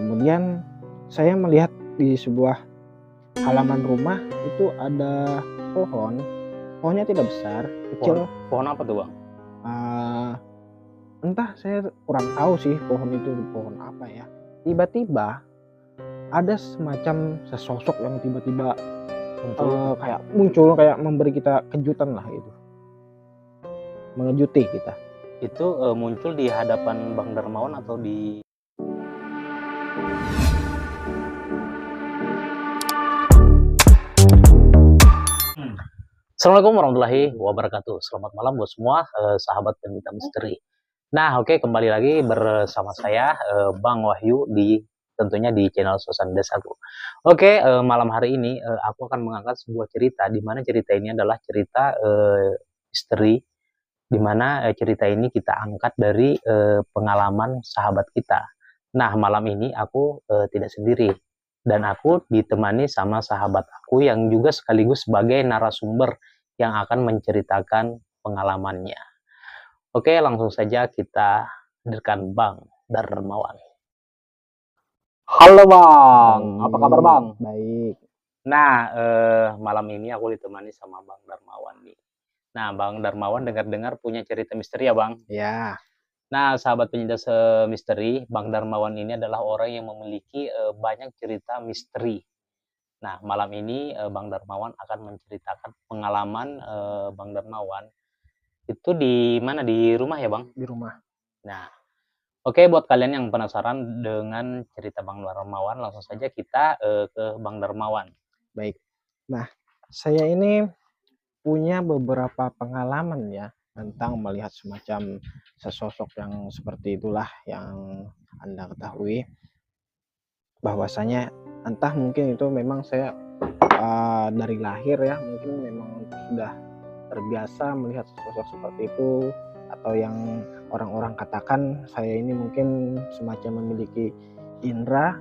kemudian saya melihat di sebuah halaman rumah itu ada pohonnya tidak besar, kecil. Pohon apa tuh, Bang? Entah, saya kurang tahu sih pohon itu pohon apa ya. Tiba-tiba ada semacam sesosok yang tiba-tiba muncul kayak memberi kita kejutan lah gitu, mengejuti kita. Itu muncul di hadapan Bang Darmawan atau di... Assalamualaikum warahmatullahi wabarakatuh. Selamat malam buat semua sahabat pencinta misteri. Nah, oke, kembali lagi bersama saya Bang Wahyu tentunya di channel Suasana Desaku. Oke, malam hari ini aku akan mengangkat sebuah cerita, di mana cerita ini adalah cerita misteri, di mana cerita ini kita angkat dari pengalaman sahabat kita. Nah, malam ini aku tidak sendiri, dan aku ditemani sama sahabat aku yang juga sekaligus sebagai narasumber yang akan menceritakan pengalamannya. Oke, langsung saja kita hadirkan Bang Darmawan. Halo Bang, apa kabar Bang? Baik. Nah, malam ini aku ditemani sama Bang Darmawan nih. Nah, Bang Darmawan dengar-dengar punya cerita misteri ya Bang? Ya. Nah, sahabat pencinta misteri, Bang Darmawan ini adalah orang yang memiliki banyak cerita misteri. Nah, malam ini Bang Darmawan akan menceritakan pengalaman Bang Darmawan. Itu di mana? Di rumah ya, Bang? Di rumah. Nah, oke, buat kalian yang penasaran dengan cerita Bang Darmawan, langsung saja kita ke Bang Darmawan. Baik. Nah, saya ini punya beberapa pengalaman ya tentang melihat semacam sesosok yang seperti itulah yang Anda ketahui, bahwasanya entah mungkin itu memang saya dari lahir ya, mungkin memang sudah terbiasa melihat sosok seperti itu, atau yang orang-orang katakan saya ini mungkin semacam memiliki indera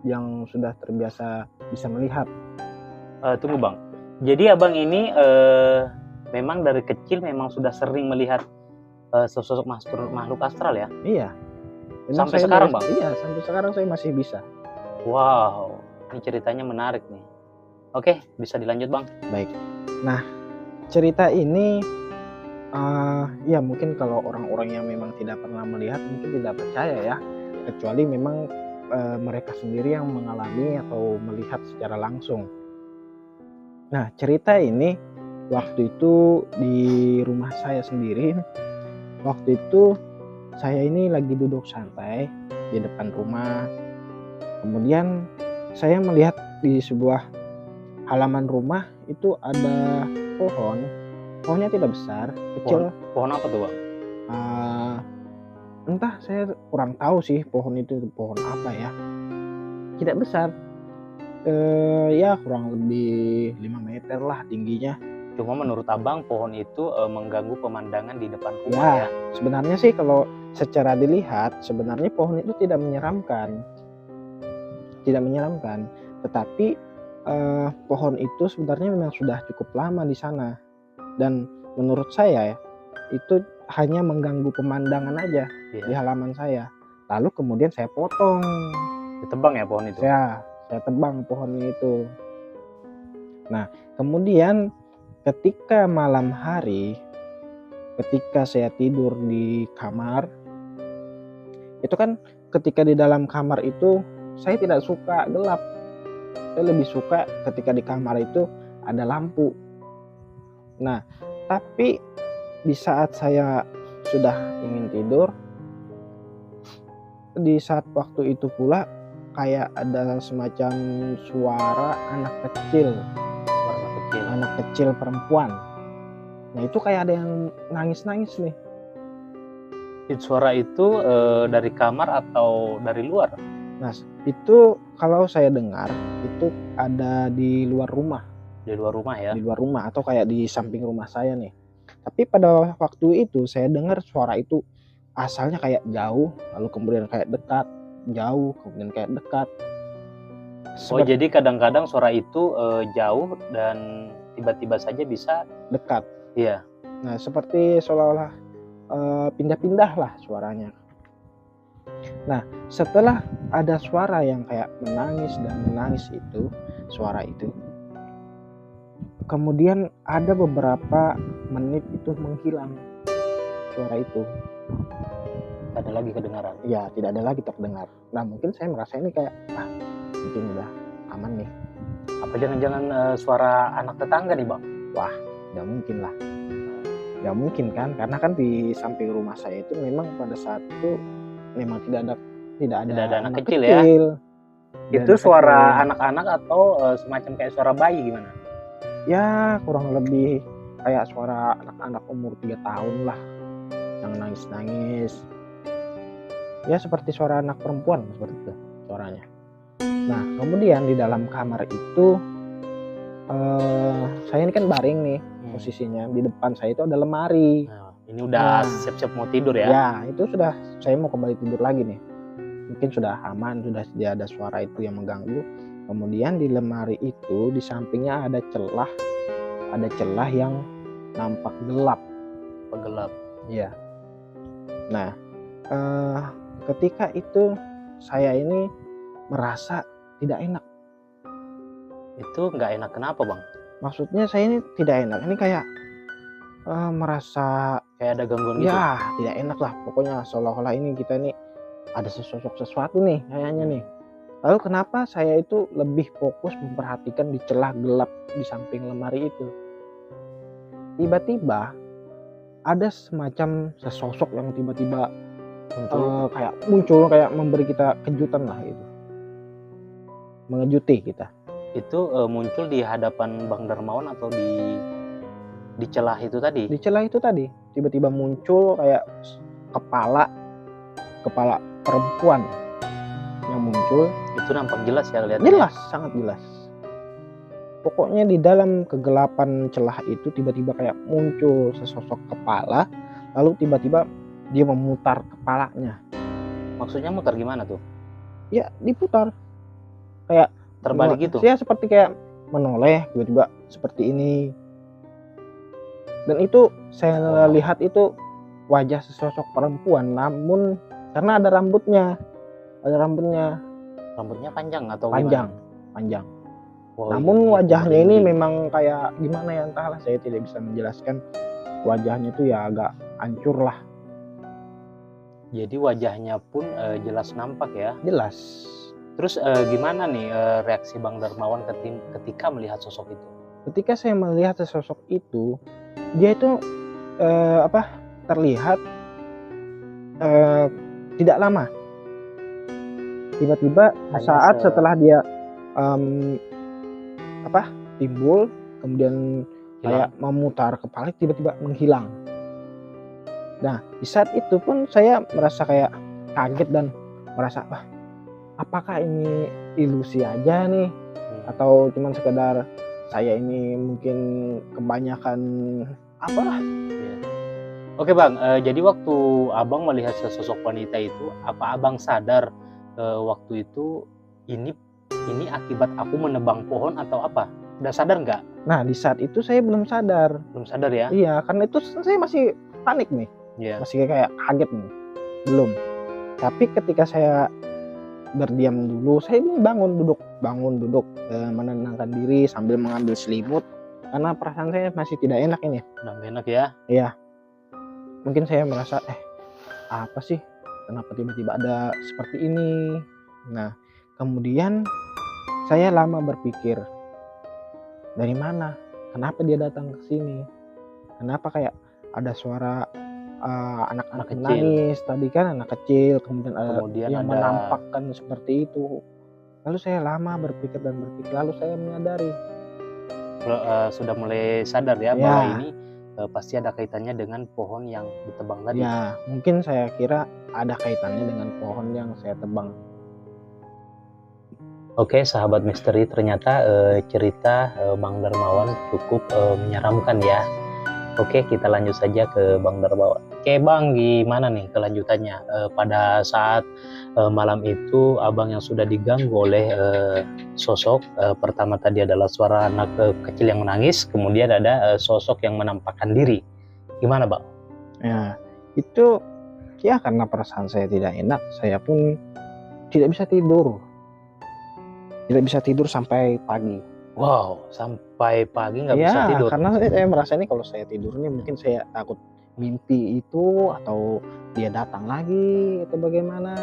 yang sudah terbiasa bisa melihat. Tunggu Bang, jadi Abang ini memang dari kecil memang sudah sering melihat sosok makhluk astral ya? Iya. Sampai sekarang Bang? Iya, sampai sekarang saya masih bisa. Wow, ini ceritanya menarik nih. Oke, bisa dilanjut Bang. Baik. Nah, cerita ini ya mungkin kalau orang-orang yang memang tidak pernah melihat mungkin tidak percaya ya, kecuali memang mereka sendiri yang mengalami atau melihat secara langsung. Nah, cerita ini waktu itu di rumah saya sendiri. Waktu itu saya ini lagi duduk santai di depan rumah. Kemudian saya melihat di sebuah halaman rumah itu ada pohonnya tidak besar, kecil. Pohon apa tuh Bang? Entah, saya kurang tahu sih pohon itu pohon apa ya. Tidak besar, ya kurang lebih 5 meter lah tingginya. Cuma menurut Abang pohon itu mengganggu pemandangan di depan rumah ya? Sebenarnya sih kalau secara dilihat sebenarnya pohon itu tidak menyeramkan, tetapi pohon itu sebenarnya memang sudah cukup lama di sana, dan menurut saya ya, itu hanya mengganggu pemandangan aja di halaman saya. Lalu kemudian saya potong. Ditebang ya pohon itu? Saya tebang pohon itu. Nah, kemudian ketika malam hari, ketika saya tidur di kamar, itu kan ketika di dalam kamar itu saya tidak suka gelap. Saya lebih suka ketika di kamar itu ada lampu. Nah, tapi di saat saya sudah ingin tidur, di saat waktu itu pula kayak ada semacam suara anak kecil perempuan. Nah, itu kayak ada yang nangis-nangis nih. Suara itu dari kamar atau dari luar? Nah, itu kalau saya dengar itu ada di luar rumah. Di luar rumah ya? Di luar rumah atau kayak di samping rumah saya nih. Tapi pada waktu itu saya dengar suara itu asalnya kayak jauh, lalu kemudian kayak dekat, jauh, kemudian kayak dekat. Jadi kadang-kadang suara itu jauh dan tiba-tiba saja bisa dekat. Iya. Nah, seperti seolah-olah pindah-pindah lah suaranya. Nah, setelah ada suara yang kayak menangis dan menangis itu, suara itu. Kemudian ada beberapa menit itu menghilang suara itu. Tidak ada lagi kedengaran. Ya, tidak ada lagi terdengar. Nah, mungkin saya merasa ini kayak, mungkin udah aman nih. Apa jangan-jangan suara anak tetangga nih Bang? Wah, nggak mungkin lah. Nggak mungkin kan, karena kan di samping rumah saya itu memang pada saat itu memang tidak ada anak kecil ya? Itu suara anak-anak atau semacam kayak suara bayi gimana? Ya, kurang lebih kayak suara anak-anak umur 3 tahun lah yang nangis-nangis. Ya, seperti suara anak perempuan seperti itu suaranya. Nah, kemudian di dalam kamar itu saya ini kan baring nih posisinya. Di depan saya itu ada lemari. Nah, ini udah siap-siap mau tidur ya? Ya, itu sudah saya mau kembali tidur lagi nih. Mungkin sudah aman, sudah tidak ada suara itu yang mengganggu. Kemudian di lemari itu di sampingnya ada celah yang nampak gelap. Gelap. Iya. Nah, ketika itu saya ini merasa tidak enak. Itu nggak enak kenapa Bang? Maksudnya saya ini tidak enak. Ini kayak merasa kayak ada gangguan gitu? Ya, tidak enak lah. Pokoknya seolah-olah ini kita ini ada sesuatu nih kayaknya nih. Lalu kenapa saya itu lebih fokus memperhatikan di celah gelap di samping lemari itu. Tiba-tiba ada semacam sesosok yang tiba-tiba muncul kayak memberi kita kejutan lah itu. Mengejuti kita. Itu muncul di hadapan Bang Darmawan atau di celah itu tadi? Di celah itu tadi. Tiba-tiba muncul kayak kepala perempuan yang muncul. Itu nampak jelas ya lihatnya? Jelas, sangat jelas. Pokoknya di dalam kegelapan celah itu tiba-tiba kayak muncul sesosok kepala, lalu tiba-tiba dia memutar kepalanya. Maksudnya mutar gimana tuh? Ya, diputar. Kayak terbalik gitu? Ya, seperti kayak menoleh tiba-tiba seperti ini. Dan itu saya lihat itu wajah sesosok perempuan, namun karena ada rambutnya. Rambutnya panjang atau panjang? Gimana? Panjang. Wow, namun wajahnya ini memang kayak gimana ya, entahlah, saya tidak bisa menjelaskan. Wajahnya itu ya agak hancur lah. Jadi wajahnya pun jelas nampak ya? Jelas. Terus gimana nih reaksi Bang Darmawan ketika melihat sosok itu? Ketika saya melihat sosok itu, dia itu terlihat tidak lama. Tiba-tiba saat setelah dia timbul, kemudian kayak memutar kepala, tiba-tiba menghilang. Nah, di saat itu pun saya merasa kayak kaget dan merasa, apakah ini ilusi aja nih, atau cuman sekedar saya ini mungkin kebanyakan apalah. Oke Bang, jadi waktu Abang melihat sesosok wanita itu, apa Abang sadar waktu itu ini akibat aku menebang pohon atau apa? Udah sadar nggak? Nah, di saat itu saya belum sadar. Belum sadar ya? Iya, karena itu saya masih panik nih. Masih kayak kaget nih. Belum. Tapi ketika saya berdiam dulu, saya ini bangun duduk, menenangkan diri sambil mengambil selimut, karena perasaan saya masih tidak enak ini. Udah enak ya? Iya. Mungkin saya merasa apa sih, kenapa tiba-tiba ada seperti ini. Nah, kemudian saya lama berpikir, dari mana, kenapa dia datang ke sini, kenapa kayak ada suara anak-anak menangis tadi kan, anak kecil, kemudian yang menampakkan seperti itu. Lalu saya lama berpikir, lalu saya menyadari. Sudah mulai sadar ya bahwa ini pasti ada kaitannya dengan pohon yang ditebang tadi. Ya, mungkin saya kira ada kaitannya dengan pohon yang saya tebang. Oke, sahabat misteri, ternyata cerita Bang Darmawan cukup menyeramkan ya. Oke, kita lanjut saja ke Bang Darmawan. Oke Bang, gimana nih kelanjutannya? Pada saat malam itu Abang yang sudah diganggu oleh sosok, pertama tadi adalah suara anak kecil yang menangis, kemudian ada sosok yang menampakkan diri. Gimana Bang? Ya, itu ya karena perasaan saya tidak enak, saya pun tidak bisa tidur. Tidak bisa tidur sampai pagi. Wow, sampai pagi nggak bisa Ya, tidur. karena saya merasa ini kalau saya tidur nih mungkin saya takut mimpi itu atau dia datang lagi atau bagaimana.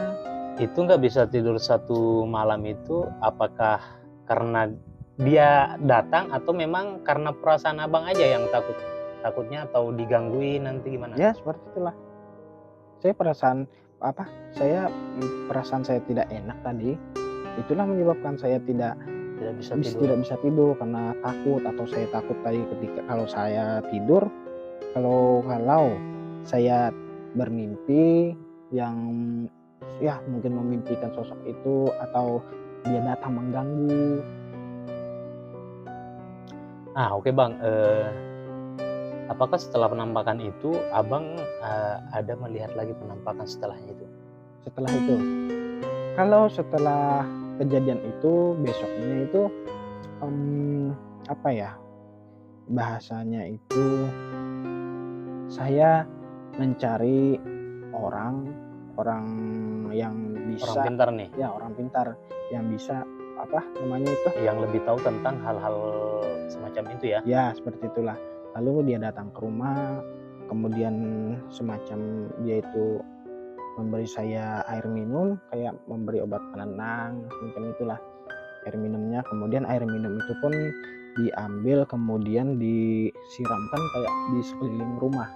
Itu nggak bisa tidur satu malam itu, apakah karena dia datang atau memang karena perasaan abang aja yang takutnya atau digangguin nanti gimana? Ya, seperti itulah. Saya perasaan saya tidak enak tadi. Itulah menyebabkan saya tidak Tidak bisa tidur. karena takut, atau saya takut tadi ketika kalau saya tidur, kalau saya bermimpi yang ya mungkin memimpikan sosok itu atau dia datang mengganggu. Oke Bang, apakah setelah penampakan itu abang ada melihat lagi penampakan setelahnya itu? Setelah itu, kalau setelah kejadian itu besoknya itu apa ya bahasanya itu, saya mencari orang yang Orang bisa, pintar nih, ya orang pintar yang bisa apa namanya itu, yang lebih tahu tentang hal-hal semacam itu ya? ya seperti itulah. Lalu dia datang ke rumah, kemudian semacam dia itu memberi saya air minum, kayak memberi obat penenang semacam itulah air minumnya. Kemudian air minum itu pun diambil kemudian disiramkan kayak di sekeliling rumah.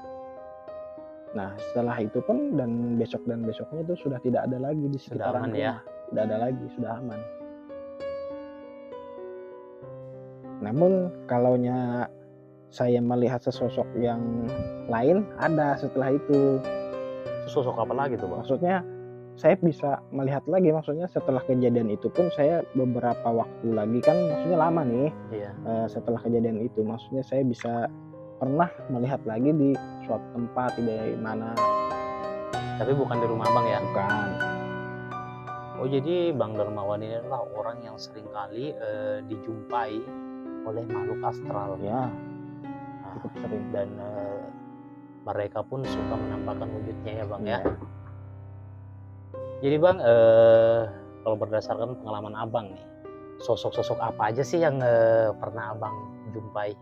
Nah setelah itu pun dan besoknya itu sudah tidak ada lagi di Sudah sekitaran aman rumah. ya? Tidak ada lagi, sudah aman. Namun kalaunya saya melihat sesosok yang lain ada setelah itu. Itu sosok apa lagi tuh Bang? Maksudnya saya bisa melihat lagi, maksudnya setelah kejadian itu pun saya beberapa waktu lagi, kan maksudnya lama nih, Iya. setelah kejadian itu maksudnya saya bisa pernah melihat lagi di suatu tempat di mana. Tapi bukan di rumah abang ya? Bukan. Oh jadi Bang Darmawan ini adalah orang yang seringkali dijumpai oleh makhluk astral Ya, Nah, cukup sering. dan mereka pun suka menampakkan wujudnya ya Bang ya. Ya. Jadi Bang, kalau berdasarkan pengalaman abang nih, sosok-sosok apa aja sih yang pernah abang jumpai?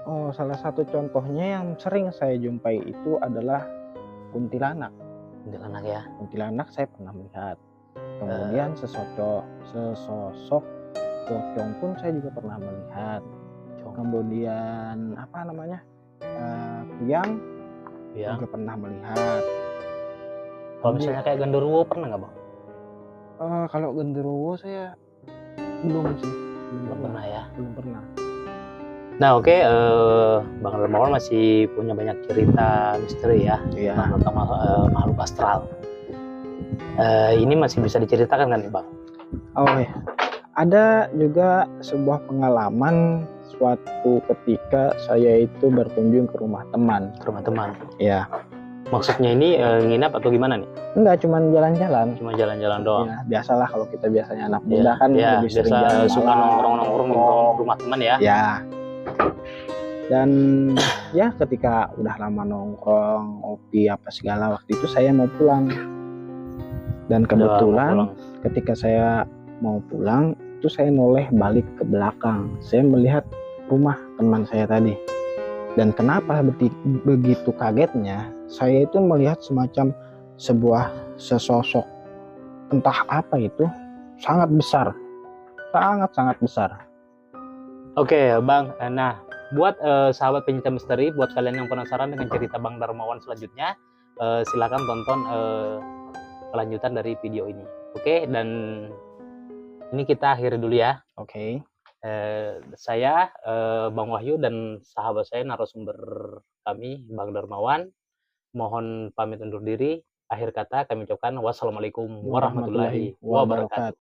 Oh, salah satu contohnya yang sering saya jumpai itu adalah kuntilanak. Kuntilanak ya? Kuntilanak saya pernah melihat. Kemudian sesosok pocong pun saya juga pernah melihat. Kemudian apa namanya, piang Ya. juga pernah melihat. Kalau misalnya kayak genderuwo pernah nggak Bang? Kalau genderuwo saya belum sih, Belum pernah ya. belum pernah. Nah oke, Bang Darmawan masih punya banyak cerita misteri ya Iya. tentang makhluk astral. Ini masih bisa diceritakan kan Bang? Oh ya, ada juga sebuah pengalaman suatu ketika saya itu berkunjung ke rumah teman. Ke rumah teman. Ya, Maksudnya ini nginap atau gimana nih? enggak, cuman jalan-jalan. Cuma jalan-jalan doang. Ya, biasalah kalau kita biasanya anak muda kan Ya, lebih sering biasa jalan suka malam. nongkrong-nongkrong di rumah teman ya. Ya. Dan ya ketika udah lama nongkrong, ngopi apa segala, waktu itu saya mau pulang. Dan kebetulan ketika saya mau pulang, itu saya noleh balik ke belakang. Saya melihat rumah teman saya tadi. Dan kenapa begitu kagetnya, saya itu melihat semacam sebuah sesosok, entah apa itu, sangat besar. Sangat besar. Oke Bang, nah buat sahabat pencinta misteri, buat kalian yang penasaran dengan cerita Bang Darmawan selanjutnya, silakan tonton kelanjutan dari video ini. Oke, dan ini kita akhiri dulu ya. Oke. Saya Bang Wahyu dan sahabat saya narasumber kami Bang Darmawan mohon pamit undur diri. Akhir kata kami ucapkan wassalamualaikum warahmatullahi wabarakatuh.